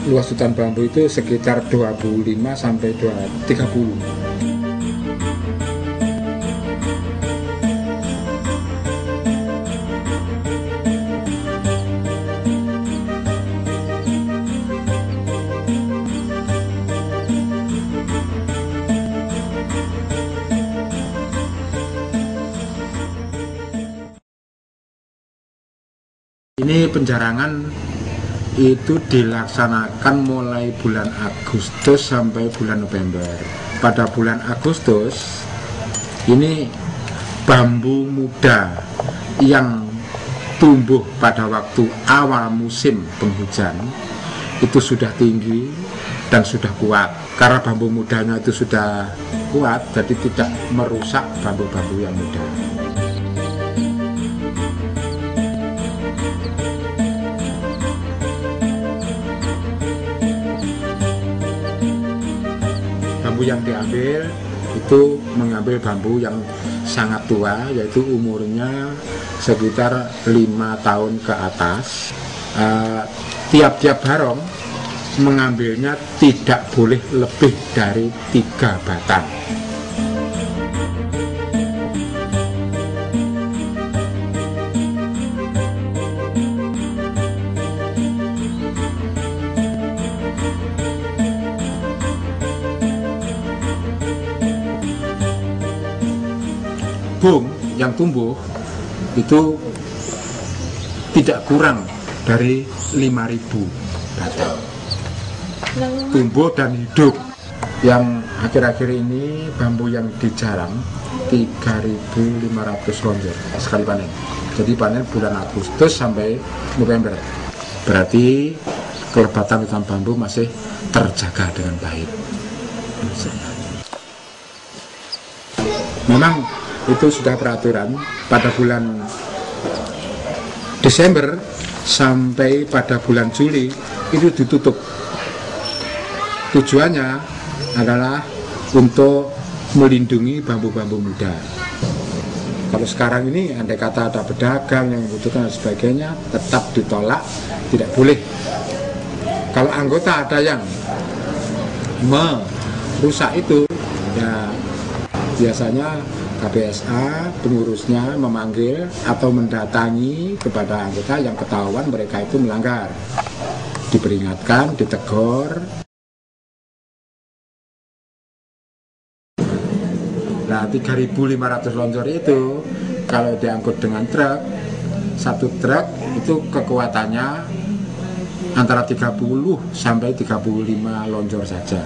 luas hutan bambu itu sekitar 25 sampai 30. Ini penjarangan itu dilaksanakan mulai bulan Agustus sampai bulan November. Pada bulan Agustus ini bambu muda yang tumbuh pada waktu awal musim penghujan itu sudah tinggi dan sudah kuat. Karena bambu mudanya itu sudah kuat, jadi tidak merusak bambu-bambu yang muda. Bambu yang diambil itu mengambil bambu yang sangat tua, yaitu umurnya sekitar 5 tahun ke atas. Tiap-tiap barong mengambilnya tidak boleh lebih dari 3 batang. Bung yang tumbuh itu tidak kurang dari 5.000 batang tumbuh dan hidup. Yang akhir-akhir ini bambu yang dijarang 3.500 lonjor sekali panen. Jadi panen bulan Agustus sampai November. Berarti kelembapan hutan bambu masih terjaga dengan baik. Memang itu sudah peraturan pada bulan Desember sampai pada bulan Juli itu ditutup. Tujuannya adalah untuk melindungi bambu-bambu muda. Kalau sekarang ini andai kata ada pedagang yang membutuhkan dan sebagainya, tetap ditolak, tidak boleh. Kalau anggota ada yang merusak itu, ya biasanya KPSA pengurusnya memanggil atau mendatangi kepada anggota yang ketahuan mereka itu melanggar, diperingatkan, ditegur. Nah, 3.500 lonjor itu kalau diangkut dengan truk, satu truk itu kekuatannya antara 30 sampai 35 lonjor saja.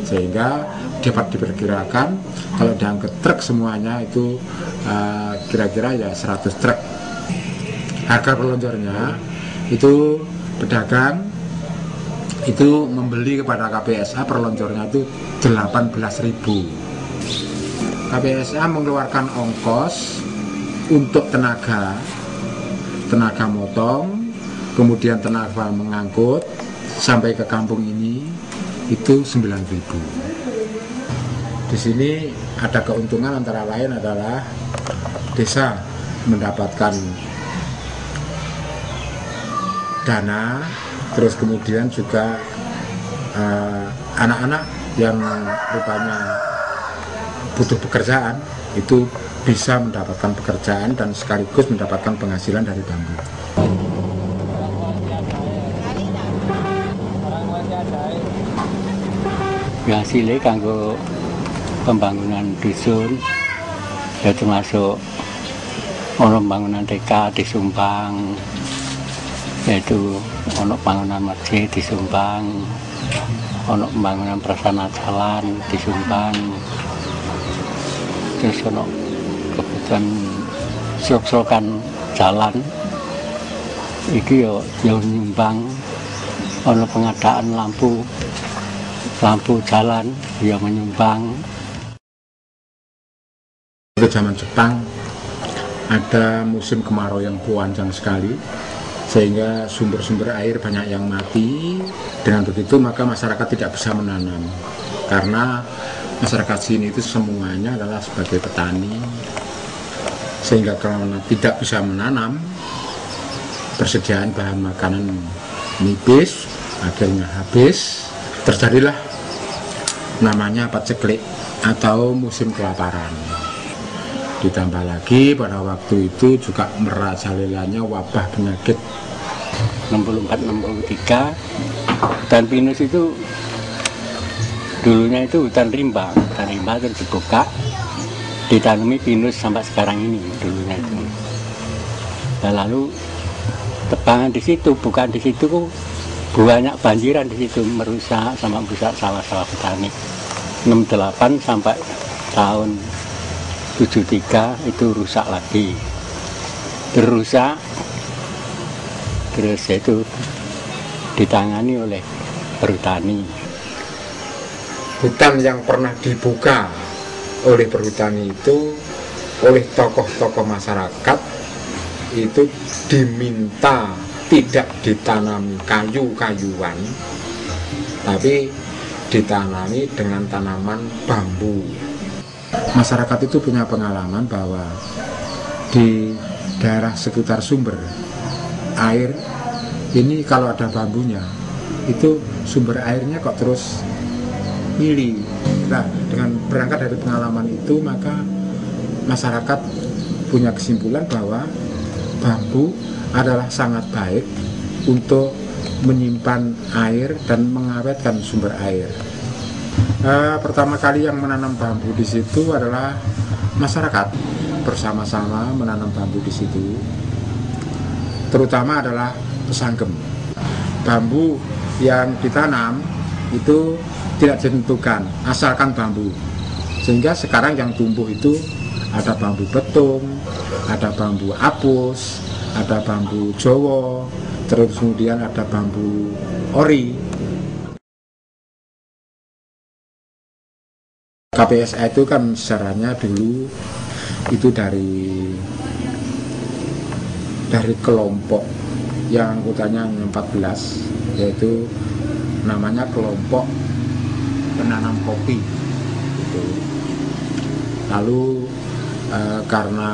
Sehingga dapat diperkirakan kalau diangkut truk semuanya itu kira-kira ya 100 truk. Harga per lonjornya itu pedagang itu membeli kepada KPSA per lonjornya itu 18.000. KPSA mengeluarkan ongkos untuk tenaga motong, kemudian tenaga mengangkut sampai ke kampung ini itu 9.000. Di sini ada keuntungan antara lain adalah desa mendapatkan dana, terus kemudian juga anak-anak yang rupanya butuh pekerjaan itu bisa mendapatkan pekerjaan dan sekaligus mendapatkan penghasilan dari bambu. Ya hasilnya kanggo pembangunan dusun, ya termasuk ono pembangunan TK di Sumbang, yaitu ono pembangunan masjid di Sumbang, ono pembangunan prasarana jalan di Sumbang, terus ono kebutuhan serok-serokan jalan, iki yo nyumbang, ono pengadaan lampu jalan yang menyumbang. Pada zaman Jepang ada musim kemarau yang panjang sekali, sehingga sumber-sumber air banyak yang mati. Dengan begitu maka masyarakat tidak bisa menanam, karena masyarakat sini itu semuanya adalah sebagai petani, sehingga karena tidak bisa menanam, persediaan bahan makanan nipis, akhirnya habis, terjadilah namanya paceklik atau musim kelaparan. Ditambah lagi pada waktu itu juga merajalelanya wabah penyakit. 64-63 hutan pinus itu dulunya itu hutan rimba terus dibuka, ditanami pinus sampai sekarang ini dulunya itu. Dan lalu tebangan di situ, bukan di situ kok banyak banjiran di situ, merusak sawah-sawah petani. 68 sampai tahun 73 itu rusak lagi, terus itu ditangani oleh perhutani. Hutan yang pernah dibuka oleh perhutani itu oleh tokoh-tokoh masyarakat itu diminta tidak ditanami kayu-kayuan, tapi ditanami dengan tanaman bambu. Masyarakat itu punya pengalaman bahwa di daerah sekitar sumber air ini kalau ada bambunya itu sumber airnya kok terus milih. Nah, dengan berangkat dari pengalaman itu maka masyarakat punya kesimpulan bahwa bambu adalah sangat baik untuk menyimpan air dan mengawetkan sumber air. Pertama kali yang menanam bambu di situ adalah masyarakat bersama-sama menanam bambu di situ. Terutama adalah pesanggem. Bambu yang ditanam itu tidak ditentukan, asalkan bambu. Sehingga sekarang yang tumbuh itu ada bambu betung, ada bambu apus, ada bambu Jowo, terus kemudian ada bambu ori. KPSA itu kan sejarahnya dulu itu dari kelompok yang anggotanya 14, yaitu namanya kelompok penanam kopi gitu. Lalu karena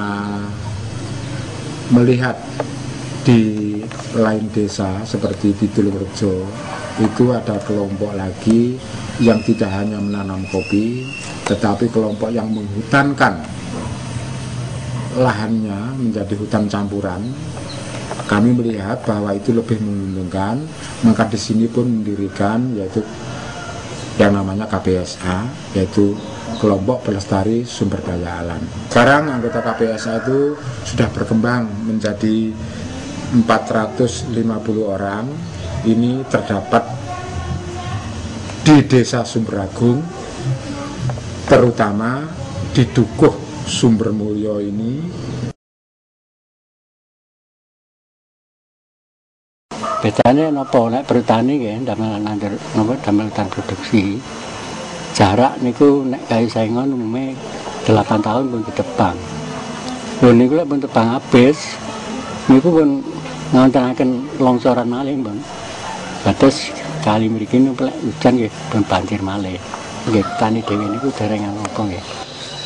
melihat di lain desa seperti di Tulungrejo itu ada kelompok lagi yang tidak hanya menanam kopi, tetapi kelompok yang menghutankan lahannya menjadi hutan campuran. Kami melihat bahwa itu lebih menguntungkan, maka di sini pun mendirikan yaitu yang namanya KPSA, yaitu Kelompok Pelestari Sumber Daya Alam. Sekarang anggota KPSA itu sudah berkembang menjadi 450 orang. Ini terdapat di Desa Sumberagung, terutama di Dukuh Sumbermulyo ini. Bedanya nopo nek perhutani nggih damel hutan produksi. Jarak niku nek gawe saingan umume 8 tahun pun ditebang. Lho niku lek pun tebang habis niku pun ngontenaken longsoran malih pun. Batas kali mriki niku lek hujan nggih pun banjir malih. Nggih tani dhewe niku derengan apa nggih.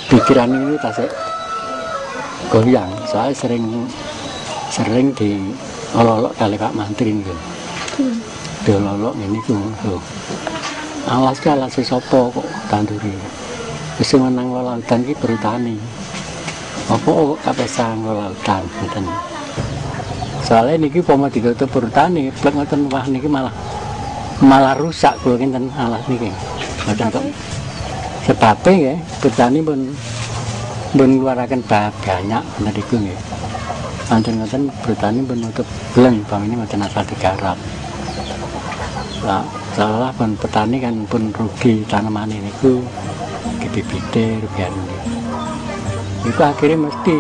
Pikiran niku tasik goyang, soalnya sering di olok-olok kali Pak Mantri niku. Olok-olok ngene iku. Alas sapa kok tanduri. Wis sing menang lautan iki perhutani. Apa kok KPSA lautan ngoten. Soale niki pomo ditutup perhutani, plek ngoten wah niki malah rusak kula kinten alas niki. Mboten kok. Sebabe nggih, perhutani pun ngeluaraken banyak niku nggih. Anten ngoten perhutani pun nutup bleng bang ini mboten asal digarap. Nah, salah pun petani kan pun rugi tanaman ini ku bibite rugian ini. Itu akhirnya mesti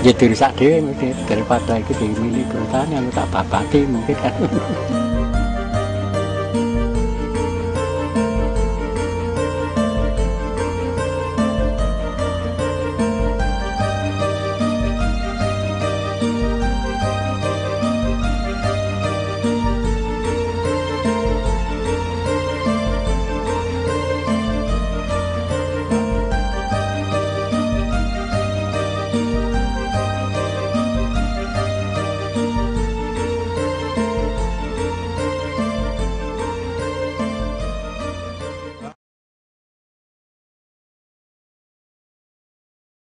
jadi rusak dhewe mesti daripada iki dimilih perhutani anu tak babati mungkin kan.